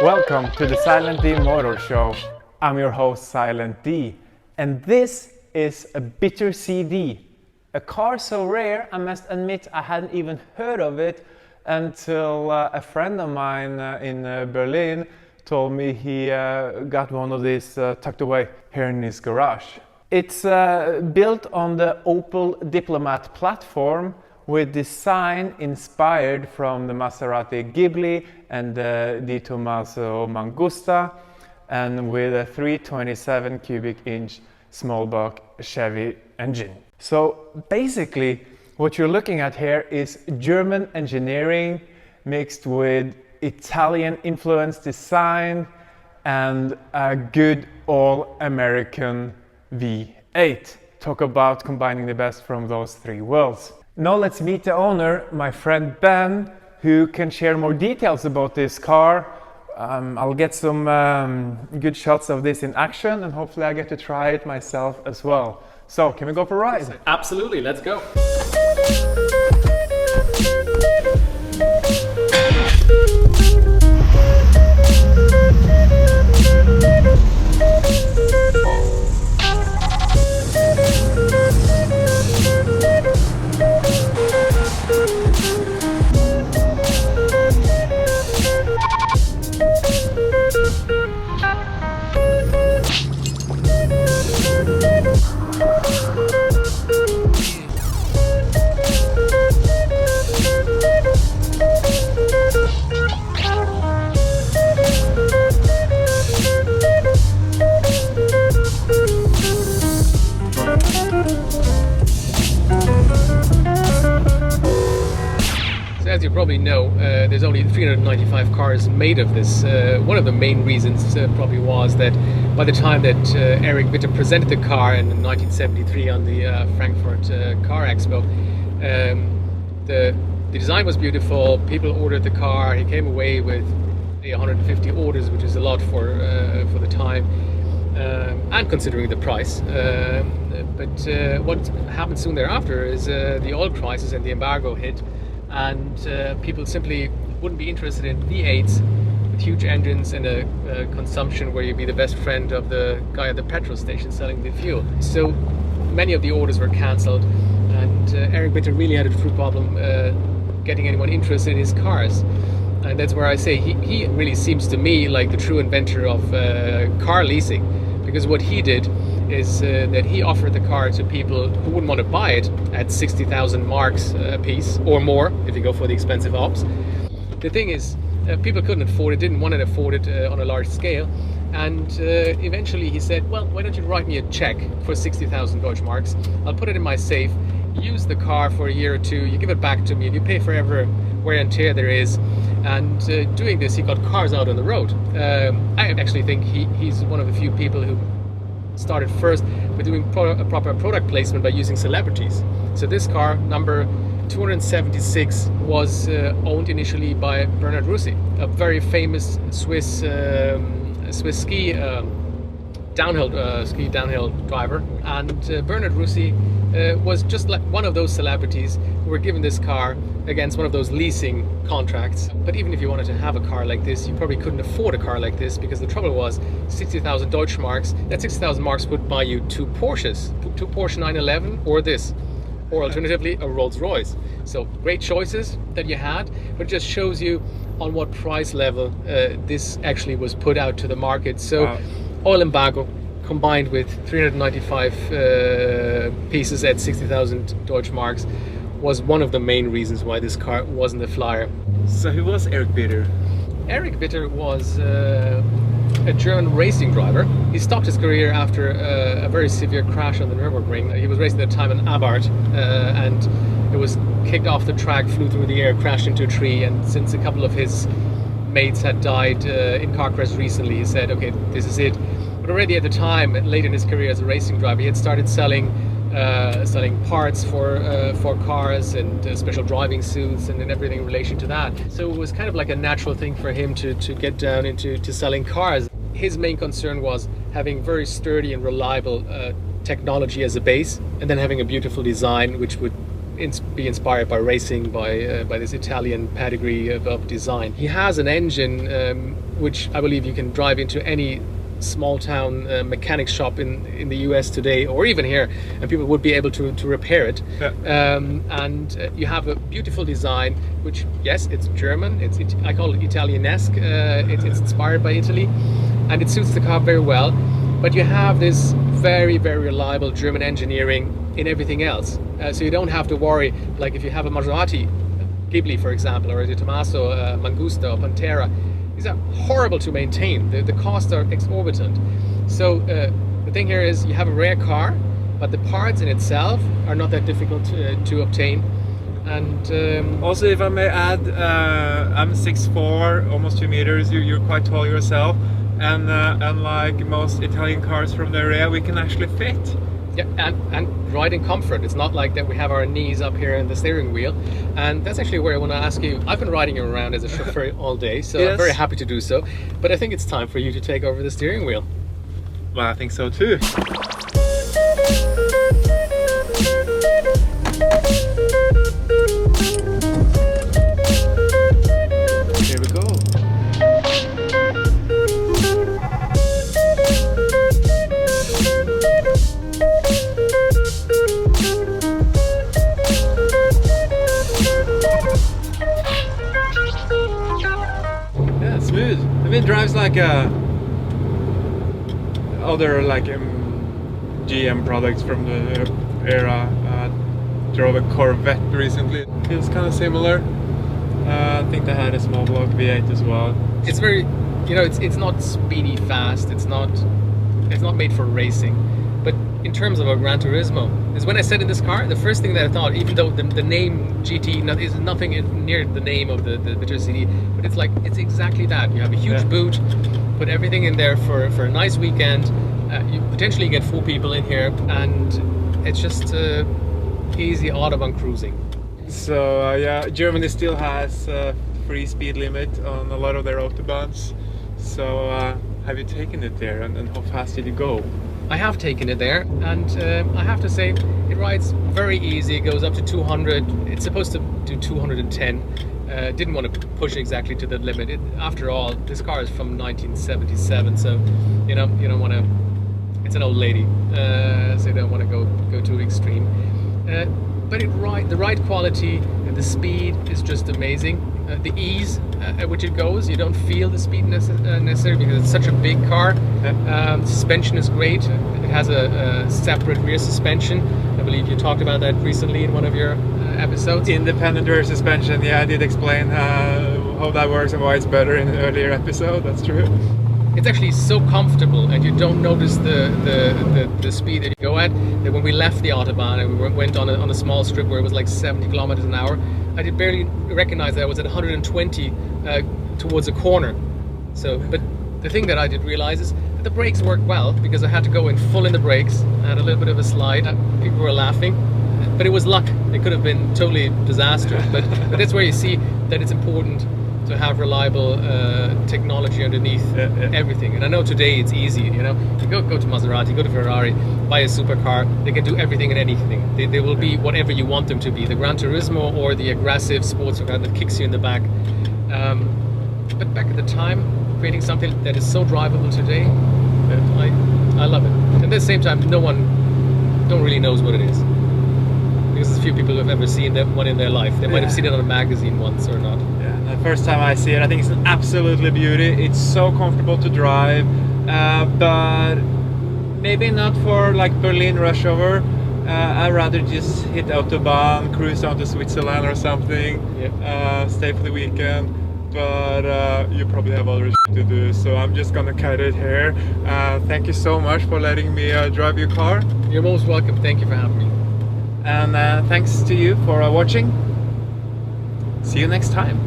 Welcome to the Silent D Motor Show. I'm your host Silent D, and this is a Bitter CD. A car so rare, I must admit I hadn't even heard of it until a friend of mine in Berlin told me he got one of these tucked away here in his garage. It's built on the Opel Diplomat platform with design inspired from the Maserati Ghibli and the Di Tommaso Mangusta, and with a 327 cubic inch small block Chevy engine. So basically what you're looking at here is German engineering mixed with Italian influenced design and a good all-American V8. Talk about combining the best from those three worlds. Now let's meet the owner, my friend Ben, who can share more details about this car. I'll get some good shots of this in action, and hopefully I get to try it myself as well. So, can we go for a ride? Absolutely, let's go. As you probably know, there's only 395 cars made of this. One of the main reasons probably was that by the time that Erich Bitter presented the car in 1973 on the Frankfurt Car Expo, the design was beautiful, people ordered the car, he came away with 150 orders, which is a lot for the time, and considering the price. But what happened soon thereafter is the oil crisis and the embargo hit, and people simply wouldn't be interested in V8s with huge engines and a consumption where you'd be the best friend of the guy at the petrol station selling the fuel. So many of the orders were cancelled, and Erich Bitter really had a true problem getting anyone interested in his cars. And that's where I say he really seems to me like the true inventor of car leasing, because what he did is that he offered the car to people who wouldn't want to buy it at 60,000 marks a piece or more if you go for the expensive ops. The thing is, people couldn't afford it, didn't want to afford it on a large scale, and eventually he said, well, why don't you write me a check for 60,000 Deutschmarks, I'll put it in my safe, use the car for a year or two, you give it back to me and you pay for every wear and tear there is. And doing this, he got cars out on the road. I actually think he's one of the few people who started first with doing a proper product placement by using celebrities. So this car, number 276, was owned initially by Bernard Russi, a very famous Swiss ski downhill driver. And Bernard Russi was just like one of those celebrities who were given this car against one of those leasing contracts. But even if you wanted to have a car like this, you probably couldn't afford a car like this, because the trouble was 60,000 Deutschmarks, that 60,000 marks would buy you two Porsches, two Porsche 911 or this, or alternatively a Rolls Royce. So great choices that you had, but it just shows you on what price level this actually was put out to the market. So oil embargo combined with 395 pieces at 60,000 Deutschmarks was one of the main reasons why this car wasn't a flyer. So who was Erich Bitter? Erich Bitter was a German racing driver. He stopped his career after a very severe crash on the Nürburgring. He was racing at the time in Abarth, and it was kicked off the track, flew through the air, crashed into a tree, and since a couple of his mates had died in car crash recently, he said, okay, this is it. But already at the time, late in his career as a racing driver, he had started selling parts for cars and special driving suits and everything in relation to that. So it was kind of like a natural thing for him to get down into selling cars. his main concern was having very sturdy and reliable technology as a base, and then having a beautiful design which would be inspired by racing, by this Italian pedigree of design. He has an engine which I believe you can drive into any small town mechanic shop in the US today, or even here, and people would be able to repair it. Yeah. And you have a beautiful design, which, yes, it's German. I call it Italianesque. It's inspired by Italy, and it suits the car very well. But you have this very, very reliable German engineering in everything else. So you don't have to worry, like if you have a Maserati Ghibli, for example, or a Tommaso Mangusta or Pantera. These are horrible to maintain. The costs are exorbitant. So the thing here is you have a rare car, but the parts in itself are not that difficult to obtain. And also, if I may add, I'm 6'4", almost 2 meters. You're quite tall yourself, and unlike most Italian cars from the area, we can actually fit. Yeah, and ride in comfort. It's not like that we have our knees up here in the steering wheel. And that's actually where I want to ask you. I've been riding around as a chauffeur all day, so yes. I'm very happy to do so. But I think it's time for you to take over the steering wheel. Well, I think so too. Here we go. Yeah, smooth. I mean, it drives like other GM products from the era. Drove a Corvette recently. Feels kind of similar. I think they had a small block V8 as well. It's very, it's not speedy fast. It's not made for racing. But in terms of a Gran Turismo, is when I said in this car, the first thing that I thought, even though the name GT is nothing near the name of the Bitter CD, but it's exactly that. You have a huge boot, put everything in there for a nice weekend. You potentially get 4 people in here, and it's just easy Autobahn cruising. So yeah, Germany still has free speed limit on a lot of their Autobahns. So have you taken it there, and how fast did you go? I have taken it there, and I have to say it rides very easy. It goes up to 200. It's supposed to do 210. Didn't want to push exactly to the limit. After all, this car is from 1977, so you don't want to. It's an old lady, so you don't want to go too extreme. But the ride quality, the speed is just amazing. The ease at which it goes, you don't feel the speed necessarily because it's such a big car. Suspension is great. It has a separate rear suspension. I believe you talked about that recently in one of your episodes. Independent rear suspension, yeah, I did explain how that works and why it's better in an earlier episode, that's true. It's actually so comfortable, and you don't notice the speed that you go at. That when we left the Autobahn and we went on a small strip where it was like 70 kilometers an hour, I did barely recognize that I was at 120 towards a corner. So, but the thing that I did realize is that the brakes worked well, because I had to go in full in the brakes. I had a little bit of a slide. People were laughing, but it was luck. It could have been totally disastrous. But that's where you see that it's important to have reliable technology underneath everything. And I know today it's easy, you go to Maserati, go to Ferrari, buy a supercar, they can do everything and anything. They will be whatever you want them to be, the Gran Turismo or the aggressive sports car that kicks you in the back. But back at the time, creating something that is so drivable today, I love it. And at the same time, no really knows what it is, because there's few people who have ever seen that one in their life. They might have seen it on a magazine once or not. The first time I see it, I think it's an absolutely beauty. It's so comfortable to drive, but maybe not for like Berlin rush hour. I'd rather just hit Autobahn, cruise down to Switzerland or something, stay for the weekend. But you probably have other shit to do, so I'm just gonna cut it here. Thank you so much for letting me drive your car. You're most welcome. Thank you for having me. And thanks to you for watching. See you next time.